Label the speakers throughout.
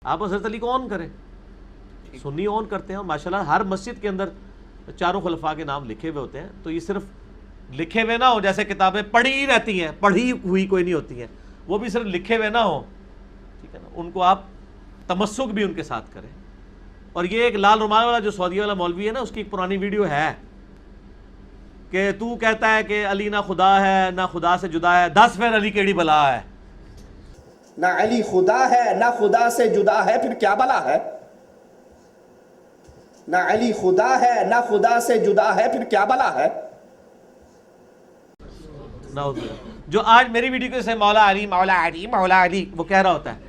Speaker 1: آپ حضرت علی کو آن کریں، سنی آن کرتے ہیں، اور ماشاءاللہ ہر مسجد کے اندر چاروں خلفاء کے نام لکھے ہوئے ہوتے ہیں. تو یہ صرف لکھے ہوئے نہ ہو جیسے کتابیں پڑھی ہی رہتی ہیں، پڑھی ہوئی کوئی نہیں ہوتی ہیں، وہ بھی صرف لکھے ہوئے نہ ہوں، ٹھیک ہے نا، ان کو آپ تمسک بھی ان کے ساتھ کریں. اور یہ ایک لال رومال والا جو سعودی والا مولوی ہے نا، اس کی ایک پرانی ویڈیو ہے کہ تو کہتا ہے کہ علی نہ خدا ہے نہ خدا سے جدا ہے، 10 پھر علی کیڑی بلا ہے.
Speaker 2: نہ علی خدا ہے نہ خدا سے جدا ہے، پھر کیا بلا ہے؟ نہ علی خدا ہے نہ خدا سے جدا ہے، پھر کیا بلا ہے؟
Speaker 1: جو آج میری ویڈیو سے مولا علی مولا علی مولا علی وہ کہہ رہا ہوتا ہے.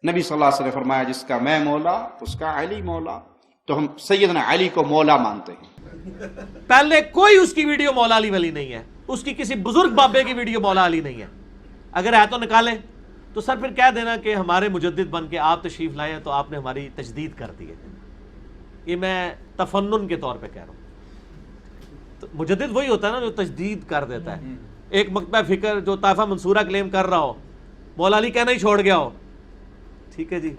Speaker 3: نبی صلی اللہ علیہ وسلم نے فرمایا جس کا میں مولا اس کا علی مولا، تو ہم سیدنا علی کو مولا مانتے ہیں.
Speaker 1: پہلے کوئی اس کی ویڈیو مولا علی والی نہیں ہے، اس کی کسی بزرگ بابے کی ویڈیو مولا علی نہیں ہے. اگر ہے تو نکالیں. تو سر پھر کہہ دینا کہ ہمارے مجدد بن کے آپ تشریف لائے ہیں تو آپ نے ہماری تجدید کر دی ہے. یہ میں تفنن کے طور پہ کہہ رہا ہوں. تو مجدد وہی ہوتا ہے نا جو تجدید کر دیتا ہے. ایک مکتبہ فکر جو طائفہ منصورہ کلیم کر رہا ہو، مولا علی کہنا ہی چھوڑ گیا ہو، ٹھیک ہے جی،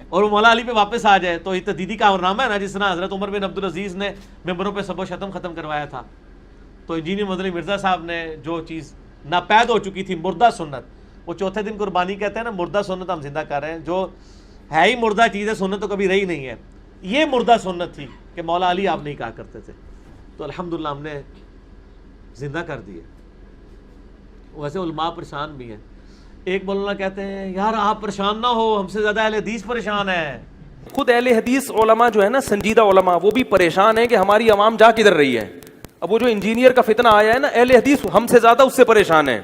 Speaker 1: اور وہ مولا علی پہ واپس آ جائے تو یہ تجدیدی کا کارنامہ ہے نا. جس طرح حضرت عمر بن عبدالعزیز نے ممبروں پہ سب و شتم ختم کروایا تھا، تو انجینئر مدنی مرزا صاحب نے جو چیز ناپید ہو چکی تھی، مردہ سنت، وہ چوتھے دن قربانی کہتے ہیں نا، مردہ سنت ہم زندہ کر رہے ہیں. جو ہے ہی مردہ چیز ہے، سنت تو کبھی رہی نہیں ہے. یہ مردہ سنت تھی کہ مولا علی آپ نہیں کہا کرتے تھے، تو الحمدللہ ہم نے زندہ کر دی ہے. ویسے علماء پریشان بھی ہیں. ایک مولانا کہتے ہیں یار آپ پریشان نہ ہو، ہم سے زیادہ اہل حدیث پریشان ہے.
Speaker 4: خود اہل حدیث علماء جو ہے نا، سنجیدہ علماء، وہ بھی پریشان ہیں کہ ہماری عوام جا کدھر رہی ہے. اب وہ جو انجینئر کا فتنہ آیا ہے نا، اہل حدیث ہم سے زیادہ اس سے پریشان ہیں.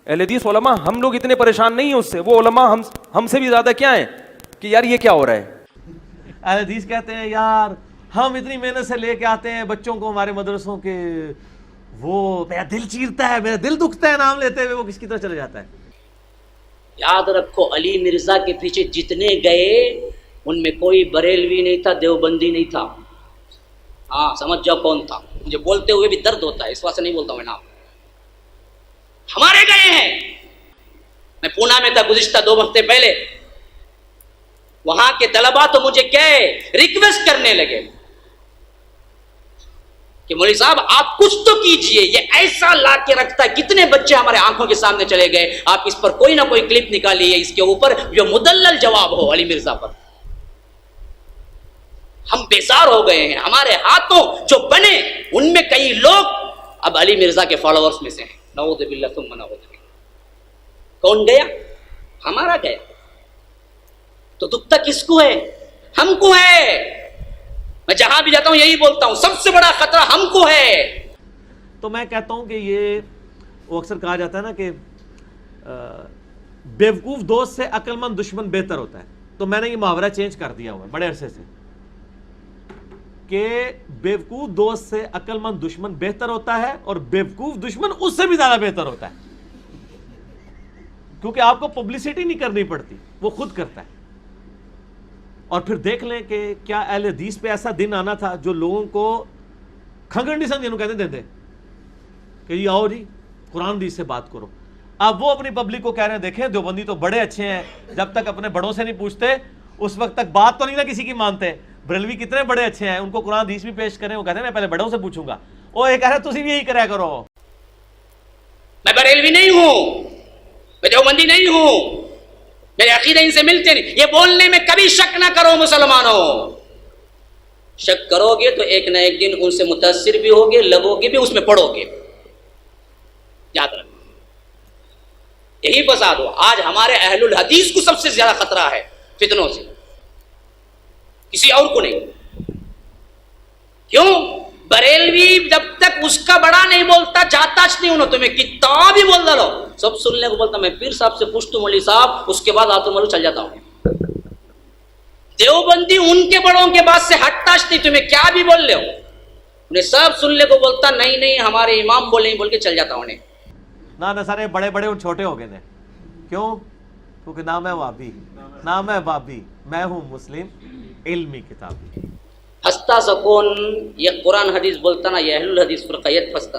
Speaker 4: اہل حدیث علماء ہم لوگ اتنے پریشان نہیں ہیں اس سے، وہ علماء ہم سے بھی زیادہ کیا ہیں کہ یار یہ کیا ہو رہا ہے.
Speaker 1: اہل حدیث کہتے ہیں یار ہم اتنی محنت سے لے کے آتے ہیں بچوں کو ہمارے مدرسوں کے، وہ میرا دل چیرتا ہے، میرا دل دکھتا ہے نام لیتے ہوئے، وہ کس کی طرح چلے جاتا ہے.
Speaker 5: یاد رکھو علی مرزا کے پیچھے جتنے گئے ان میں کوئی بریلوی نہیں تھا، دیوبندی نہیں تھا. ہاں سمجھ جاؤ کون تھا. مجھے بولتے ہوئے بھی درد ہوتا ہے، اس واسطے نہیں بولتا ہوں میں نام. ہمارے گئے ہیں. میں پونا میں تھا گزشتہ 2 ہفتے پہلے، وہاں کے طلباء تو مجھے کہے ریکویسٹ کرنے لگے کہ مولوی صاحب آپ کچھ تو کیجئے، یہ ایسا لا کے رکھتا ہے. کتنے بچے ہمارے آنکھوں کے سامنے چلے گئے، آپ اس پر کوئی نہ کوئی کلپ نکالیے اس کے اوپر جو مدلل جواب ہو علی مرزا پر. ہم بیزار ہو گئے ہیں. ہمارے ہاتھوں جو بنے ان میں کئی لوگ اب علی مرزا کے فالوورز میں سے ہیں. نعوذ باللہ ثم نعوذ باللہ. کون گیا؟ ہمارا گیا. تو دکھ کس کو ہے؟ ہم کو ہے. میں جہاں بھی جاتا ہوں یہی بولتا ہوں، سب سے بڑا خطرہ ہم کو ہے.
Speaker 1: تو میں کہتا ہوں کہ یہ وہ اکثر کہا جاتا ہے نا کہ بیوقوف دوست سے عقل مند دشمن بہتر ہوتا ہے. تو میں نے یہ محاورہ چینج کر دیا ہوا ہے بڑے عرصے سے کہ بیوقوف دوست سے عقل مند دشمن بہتر ہوتا ہے، اور بیوقوف دشمن اس سے بھی زیادہ بہتر ہوتا ہے، کیونکہ آپ کو پبلسٹی نہیں کرنی پڑتی، وہ خود کرتا ہے. اور پھر دیکھ لیں کہ کیا اہل حدیث پہ ایسا دن آنا تھا جو لوگوں کو کھنگنڈی سن جنہوں کہتے دے کہ یہ آؤ جی قرآن حدیث سے بات کرو. اب وہ اپنی پبلک کو کہہ رہے ہیں دیکھیں دیوبندی تو بڑے اچھے ہیں، جب تک اپنے بڑوں سے نہیں پوچھتے اس وقت تک بات تو نہیں نا کسی کی مانتے. بریلوی کتنے بڑے اچھے ہیں، ان کو قرآن حدیث بھی پیش کریں، وہ کہتے ہیں میں پہلے بڑوں سے پوچھوں گا. وہ یہ کہہ رہے تسی بھی یہی کریا کرو.
Speaker 5: میں بریلوی نہیں ہوں، میں دیوبندی نہیں ہوں، میرے عقیدے ان سے ملتے نہیں. یہ بولنے میں کبھی شک نہ کرو مسلمانوں. شک کرو گے تو ایک نہ ایک دن ان سے متاثر بھی ہوگے، لگو گے بھی، اس میں پڑھو گے. یاد رکھو یہی فساد ہو. آج ہمارے اہل الحدیث کو سب سے زیادہ خطرہ ہے فتنوں سے، کسی اور کو نہیں. کیوں؟ بریلوی جب تک اس کا بڑا نہیں بولتا جاتا نہیں انہوں تمہیں کتاب ہی بول دو سب سننے کو بولتا. میں پیر صاحب سے پوچھتا ہوں مولوی صاحب، اس کے بعد آتا ہوں چل جاتا ہوں. دیوبندی ان کے بڑوں کے بعد سے ہٹتا نہیں، تمہیں کیا بھی بول لے ہو انہیں سب سننے کو بولتا. نہیں نہیں ہمارے امام بولے بول کے چل جاتا ہوں.
Speaker 1: نہ سارے بڑے بڑے اور چھوٹے ہو گئے ہیں. کیوں؟ کیونکہ نام ہے وابی، نام ہے وابی، میں ہوں مسلم علمی کتابی.
Speaker 5: ہستا سکون یہ قرآن حدیث بولتا نا، یہ اہل الحدیث فرقیت پھنستا.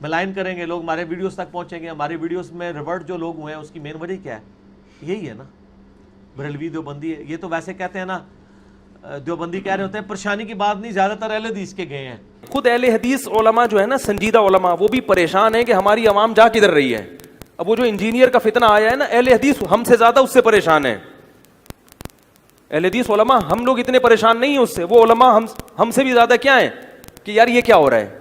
Speaker 1: ملائن کریں گے لوگ، ہمارے ویڈیوز تک پہنچیں گے، ہماری ویڈیوز میں ریورٹ جو لوگ ہوئے ہیں اس کی مین وجہ کیا ہے؟ یہی ہے نا، بریلوی دیوبندی ہے. یہ تو ویسے کہتے ہیں نا، دیوبندی کہہ رہے ہوتے ہیں پریشانی کی بات نہیں، زیادہ تر اہل حدیث کے گئے ہیں.
Speaker 4: خود اہل حدیث علماء جو ہے نا، سنجیدہ علماء، وہ بھی پریشان ہیں کہ ہماری عوام جا کدھر رہی ہے. اب وہ جو انجینئر کا فتنہ آیا ہے نا، اہل حدیث ہم سے زیادہ اس سے پریشان ہیں. اہل حدیث علماء ہم لوگ اتنے پریشان نہیں ہیں اس سے، وہ علماء ہم سے بھی زیادہ کیا ہیں کہ یار یہ کیا ہو رہا ہے.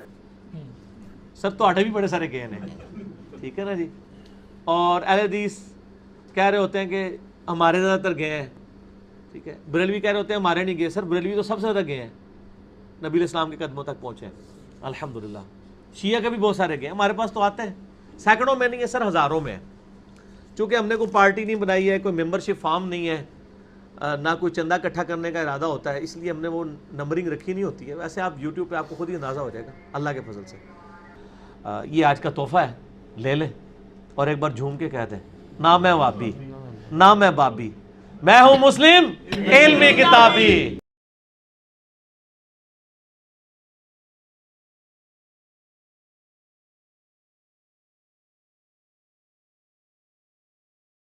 Speaker 1: سب تو آٹھے بھی بڑے سارے گئے ہیں، ٹھیک ہے نا جی. اور اہل حدیث کہہ رہے ہوتے ہیں کہ ہمارے زیادہ تر گئے ہیں، ٹھیک ہے. بریلوی کہہ رہے ہوتے ہیں ہمارے نہیں گئے. سر بریلوی تو سب سے زیادہ گئے ہیں، نبی علیہ السلام کے قدموں تک پہنچے ہیں الحمدللہ. شیعہ کے بھی بہت سارے گئے، ہمارے پاس تو آتے ہیں، سینکڑوں میں نہیں ہے سر، ہزاروں میں. چونکہ ہم نے کوئی پارٹی نہیں بنائی ہے، کوئی ممبرشپ فارم نہیں ہے، نہ کوئی چندہ اکٹھا کرنے کا ارادہ ہوتا ہے، اس لیے ہم نے وہ نمبرنگ رکھی نہیں ہوتی ہے. ویسے آپ یوٹیوب پہ آپ کو خود ہی اندازہ ہو جائے گا اللہ کے فضل سے. یہ آج کا تحفہ ہے، لے لیں اور ایک بار جھوم کے کہہ دیں نہ میں وابی نہ میں بابی، میں ہوں مسلم علم کتابی.